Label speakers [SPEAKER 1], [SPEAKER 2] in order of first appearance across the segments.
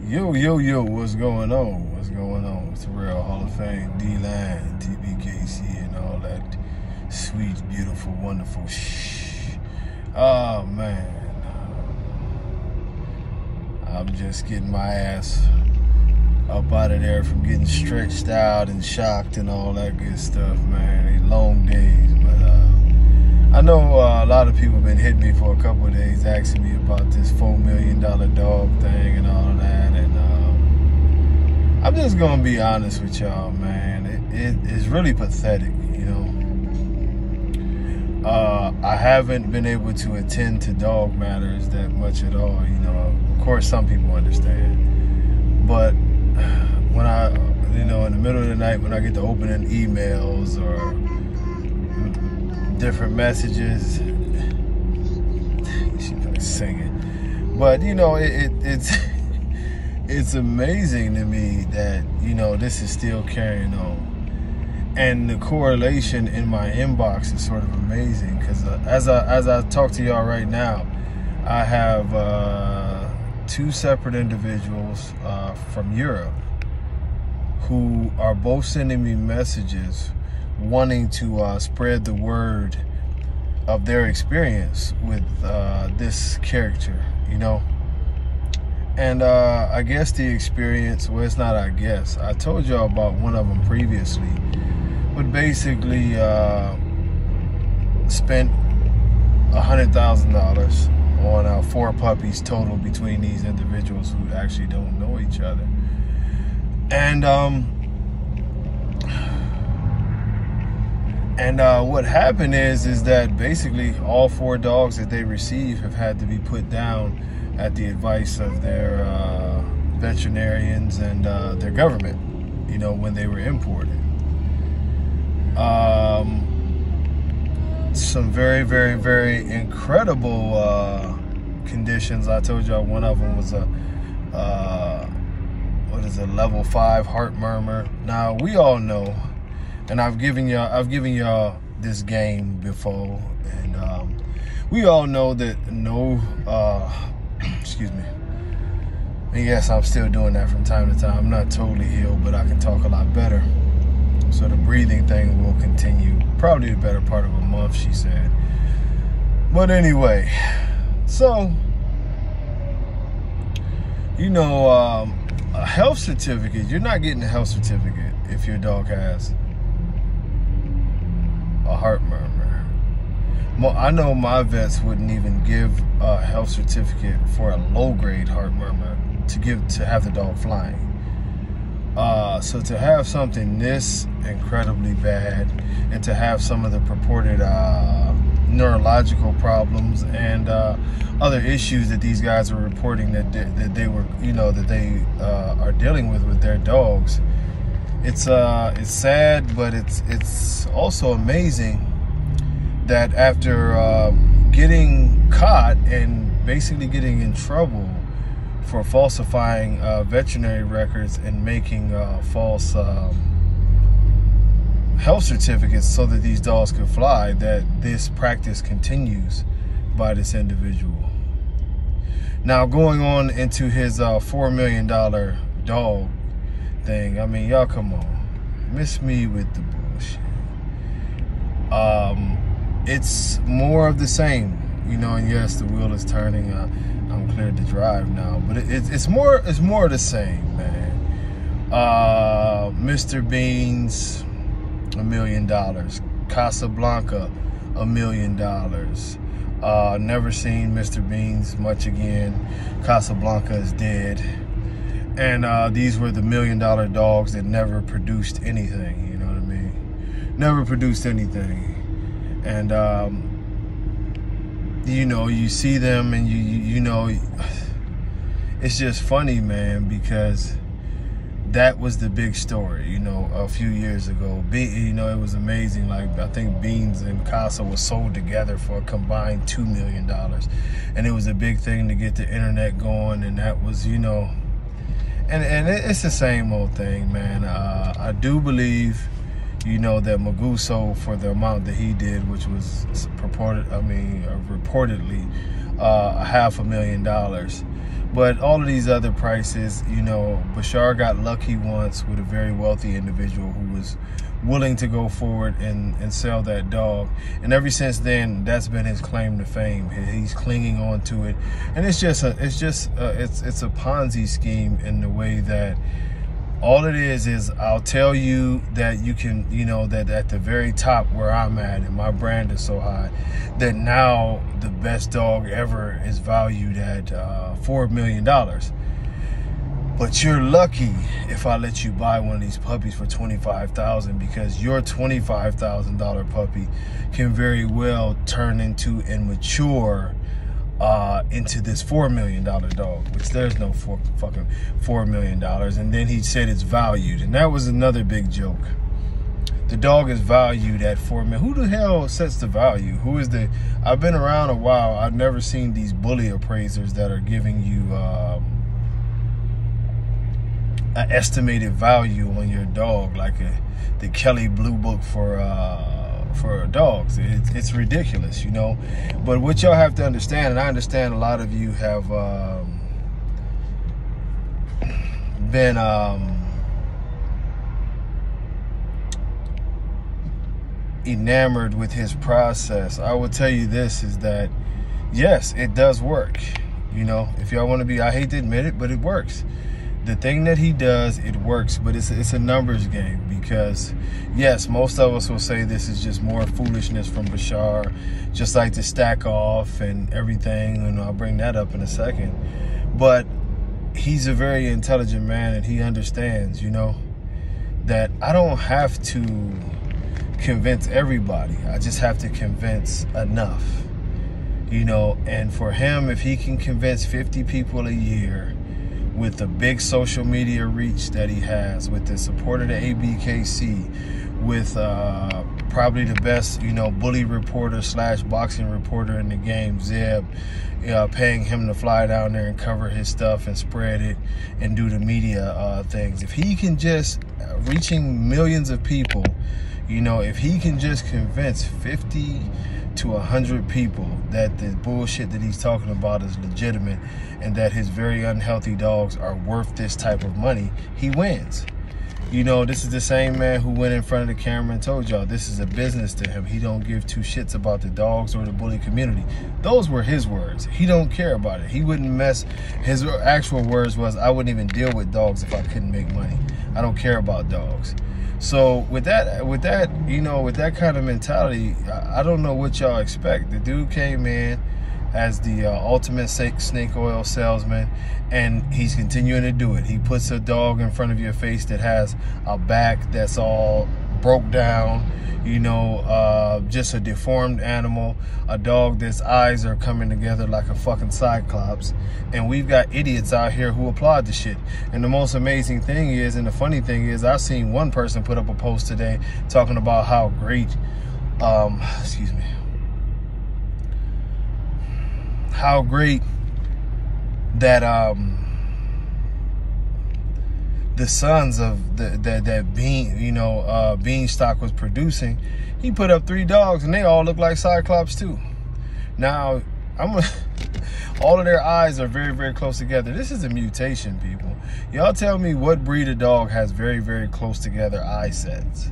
[SPEAKER 1] Yo, what's going on? What's going on? It's the Real Hall of Fame, D-Line, TBKC, and all that sweet, beautiful, wonderful shh. Oh, man. I'm just getting my ass up out of there from getting stretched out and shocked and all that good stuff, man. These long days, but I know a lot of people have been hitting me for a couple of days asking me about this $4 million dog thing and all of that, and I'm just gonna be honest with y'all, man. It is really pathetic, you know. I haven't been able to attend to dog matters that much at all, you know. Of course, some people understand, but when I, you know, in the middle of the night when I get to opening emails or different messages, she's like singing, but you know, it's amazing to me that, you know, this is still carrying on, and the correlation in my inbox is sort of amazing because as I talk to y'all right now, I have two separate individuals from Europe who are both sending me messages wanting to spread the word of their experience with this character, you know. And I guess the experience, well, it's not I guess. I told y'all about one of them previously, but basically spent $100,000 on 4 puppies total between these individuals who actually don't know each other. And what happened is that basically all 4 dogs that they receive have had to be put down at the advice of their veterinarians and their government, you know, when they were imported. Some very, very, very incredible conditions. I told y'all one of them was a level 5 heart murmur. Now we all know, and I've given y'all this game before, and we all know that no excuse me, and yes, I'm still doing that from time to time. I'm not totally healed, but I can talk a lot better, so the breathing thing will continue probably the better part of a month, she said. But anyway, so you know, a health certificate, you're not getting a health certificate if your dog has a heart murmur. I know my vets wouldn't even give a health certificate for a low-grade heart murmur to have the dog flying. So to have something this incredibly bad, and to have some of the purported neurological problems and other issues that these guys are reporting that they were, you know, that they are dealing with their dogs, it's sad, but it's also amazing that after getting caught and basically getting in trouble for falsifying veterinary records and making false health certificates so that these dogs could fly, that this practice continues by this individual. Now, going on into his $4 million dog thing, I mean, y'all come on, miss me with the bullshit. It's more of the same, you know, and yes, the wheel is turning. I'm cleared to drive now, but it's more of the same, man. Mr. Beans, $1 million. Casablanca, $1 million. Never seen Mr. Beans much again. Casablanca is dead. And these were the $1 million dogs that never produced anything, you know what I mean? Never produced anything. And you know, you see them and you know, it's just funny, man, because that was the big story, you know, a few years ago. You know, it was amazing. Like, I think Beans and Casa was sold together for a combined $2 million. And it was a big thing to get the internet going, and that was, you know, and it's the same old thing, man. I do believe, you know, that Magoo sold for the amount that he did, which was reportedly $500,000. But all of these other prices, you know, Bashar got lucky once with a very wealthy individual who was willing to go forward and sell that dog. And ever since then, that's been his claim to fame. He's clinging on to it. And it's a Ponzi scheme in the way that all it is I'll tell you that you can, you know, that at the very top where I'm at and my brand is so high, that now the best dog ever is valued at $4 million. But you're lucky if I let you buy one of these puppies for $25,000, because your $25,000 puppy can very well turn into and mature into this $4 million dog, which there's no fucking $4 million. And then he said it's valued, and that was another big joke. The dog is valued at $4 million. Who the hell sets the value? Who is the? I've been around a while. I've never seen these bully appraisers that are giving you an estimated value on your dog, like the Kelly Blue Book for dogs. It's ridiculous, you know. But what y'all have to understand, and I understand a lot of you have been enamored with his process. I will tell you this, is that yes, it does work. You know, if y'all want to be, I hate to admit it, but it works. The thing that he does, it works, but it's a numbers game, because yes, most of us will say this is just more foolishness from Bashar, just like the stack off and everything, and I'll bring that up in a second. But he's a very intelligent man, and he understands, you know, that I don't have to convince everybody. I just have to convince enough, you know. And for him, if he can convince 50 people a year with the big social media reach that he has, with the support of the ABKC, with probably the best, you know, bully reporter / boxing reporter in the game, Zeb, paying him to fly down there and cover his stuff and spread it and do the media things. If he can just reaching millions of people, you know, if he can just convince 50 to 100 people that the bullshit that he's talking about is legitimate and that his very unhealthy dogs are worth this type of money, he wins. You know, this is the same man who went in front of the camera and told y'all this is a business to him. He don't give two shits about the dogs or the bully community. Those were his words. He don't care about it. He wouldn't mess. His actual words was, I wouldn't even deal with dogs if I couldn't make money. I don't care about dogs. So with that, you know, with that kind of mentality, I don't know what y'all expect. The dude came in as the ultimate snake oil salesman, and he's continuing to do it. He puts a dog in front of your face that has a back that's all broke down, you know, just a deformed animal, a dog that's eyes are coming together like a fucking cyclops. And we've got idiots out here who applaud the shit. And the most amazing thing is, and the funny thing is, I've seen one person put up a post today talking about how great, excuse me, how great that the sons of that bean, you know, beanstalk was producing. He put up 3 dogs and they all look like cyclops too. Now all of their eyes are very, very close together. This is a mutation, people. Y'all tell me what breed of dog has very, very close together eye sets.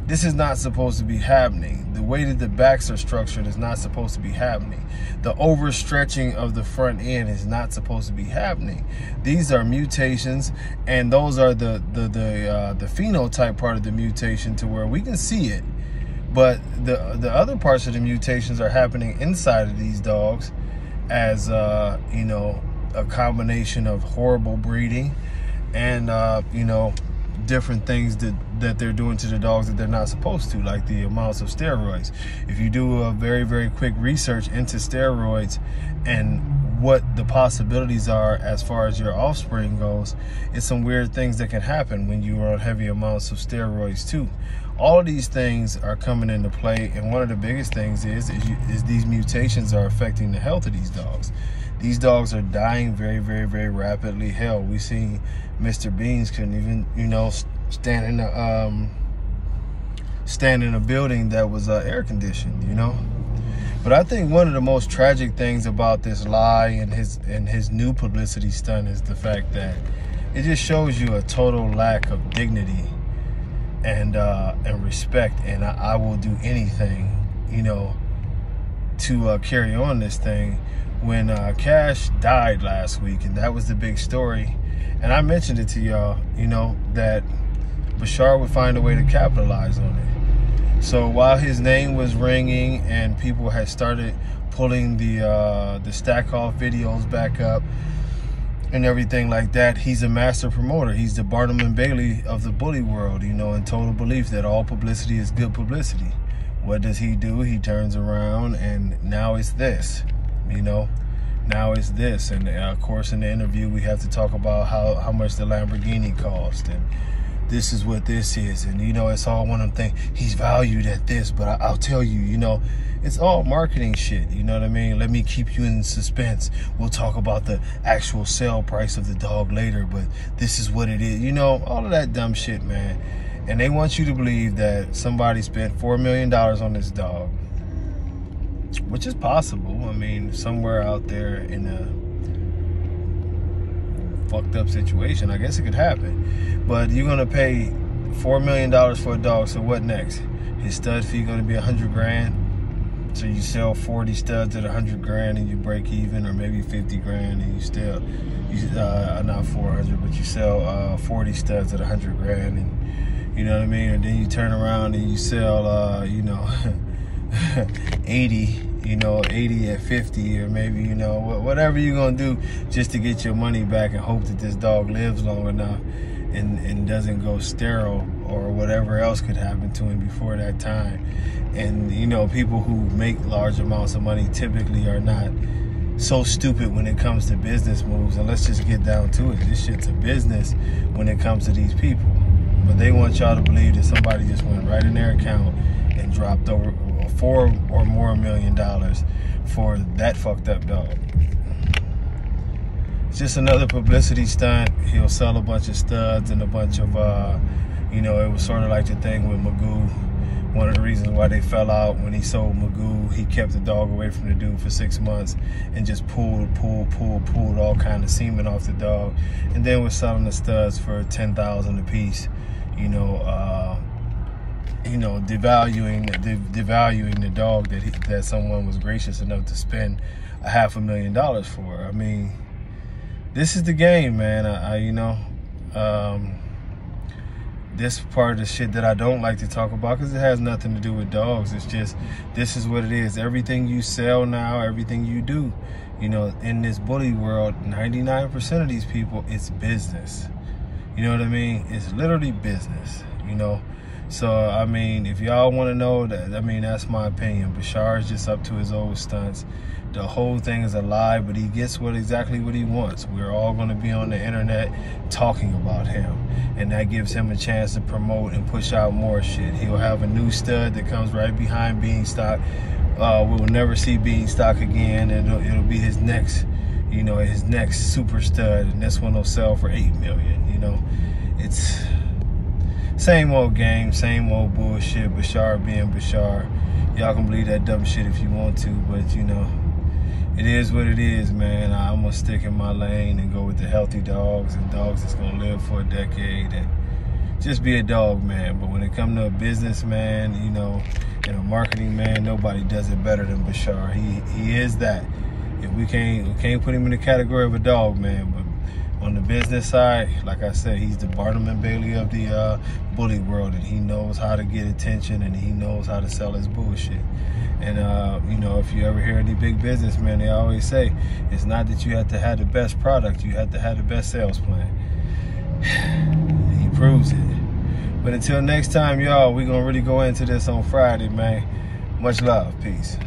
[SPEAKER 1] This is not supposed to be happening. The way that the backs are structured is not supposed to be happening. The overstretching of the front end is not supposed to be happening. These are mutations, and those are the phenotype part of the mutation, to where we can see it. But the other parts of the mutations are happening inside of these dogs as, you know, a combination of horrible breeding and, you know, different things that they're doing to the dogs that they're not supposed to, like the amounts of steroids. If you do a very, very quick research into steroids and what the possibilities are as far as your offspring goes, it's some weird things that can happen when you are on heavy amounts of steroids too. All of these things are coming into play, and one of the biggest things is these mutations are affecting the health of these dogs. These dogs are dying very, very, very rapidly. Hell, we seen Mr. Beans couldn't even, you know, stand in a building that was air conditioned, you know. But I think one of the most tragic things about this lie and his new publicity stunt is the fact that it just shows you a total lack of dignity and respect. And I will do anything, you know, to carry on this thing. When Cash died last week, and that was the big story, and I mentioned it to y'all, you know, that Bashar would find a way to capitalize on it. So while his name was ringing and people had started pulling the stack off videos back up and everything like that, he's a master promoter. He's the Barnum and Bailey of the bully world, you know, in total belief that all publicity is good publicity. What does he do? He turns around and now it's this, you know, now it's this. And of course in the interview we have to talk about how much the Lamborghini cost, and this is what this is, and you know, it's all one of them things. He's valued at this, but I'll tell you, you know, it's all marketing shit, you know what I mean? Let me keep you in suspense. We'll talk about the actual sale price of the dog later, but this is what it is, you know, all of that dumb shit, man. And they want you to believe that somebody spent $4 million on this dog, which is possible. I mean, somewhere out there in a fucked up situation, I guess it could happen. But you're gonna pay $4 million for a dog, so what next? His stud fee gonna be 100 grand. So you sell 40 studs at 100 grand and you break even, or maybe 50 grand and you still, not 400, but you sell 40 studs at 100 grand, and you know what I mean? And then you turn around and you sell, you know, 80, you know, 80 at 50, or maybe, you know, whatever you're gonna do just to get your money back and hope that this dog lives long enough and doesn't go sterile or whatever else could happen to him before that time. And, you know, people who make large amounts of money typically are not so stupid when it comes to business moves. And let's just get down to it. This shit's a business when it comes to these people. But they want y'all to believe that somebody just went right in their account and dropped over $4 or more million for that fucked up dog. It's just another publicity stunt. He'll sell a bunch of studs and a bunch of, you know, it was sort of like the thing with Magoo. One of the reasons why they fell out, when he sold Magoo, he kept the dog away from the dude for 6 months and just pulled all kind of semen off the dog, and then was selling the studs for $10,000 a piece. You know, devaluing the dog that someone was gracious enough to spend $500,000 for. I mean, this is the game, man. This part of the shit that I don't like to talk about, because it has nothing to do with dogs. It's just, this is what it is. Everything you sell now, everything you do, you know, in this bully world, 99% of these people, it's business. You know what I mean? It's literally business, you know? So, I mean, if y'all want to know that, I mean, that's my opinion. Bashar is just up to his old stunts. The whole thing is a lie, but he gets exactly what he wants. We're all going to be on the internet talking about him, and that gives him a chance to promote and push out more shit. He'll have a new stud that comes right behind Beanstalk. We'll never see Beanstalk again, and it'll be his next, you know, his next super stud, and this one will sell for $8 million. You know, it's same old game, same old bullshit. Bashar being Bashar. Y'all can believe that dumb shit if you want to, but you know, it is what it is, man. I'm gonna stick in my lane and go with the healthy dogs and dogs that's gonna live for a decade and just be a dog, man. But when it comes to a businessman, you know, and a marketing man, nobody does it better than Bashar. He is that. If we can't put him in the category of a dog, man. But on the business side, like I said, he's the Barnum and Bailey of the bully world, and he knows how to get attention, and he knows how to sell his bullshit. And you know, if you ever hear any big businessmen, they always say it's not that you have to have the best product, you have to have the best sales plan. He proves it. But until next time, y'all, we're gonna really go into this on Friday, man. Much love. Peace.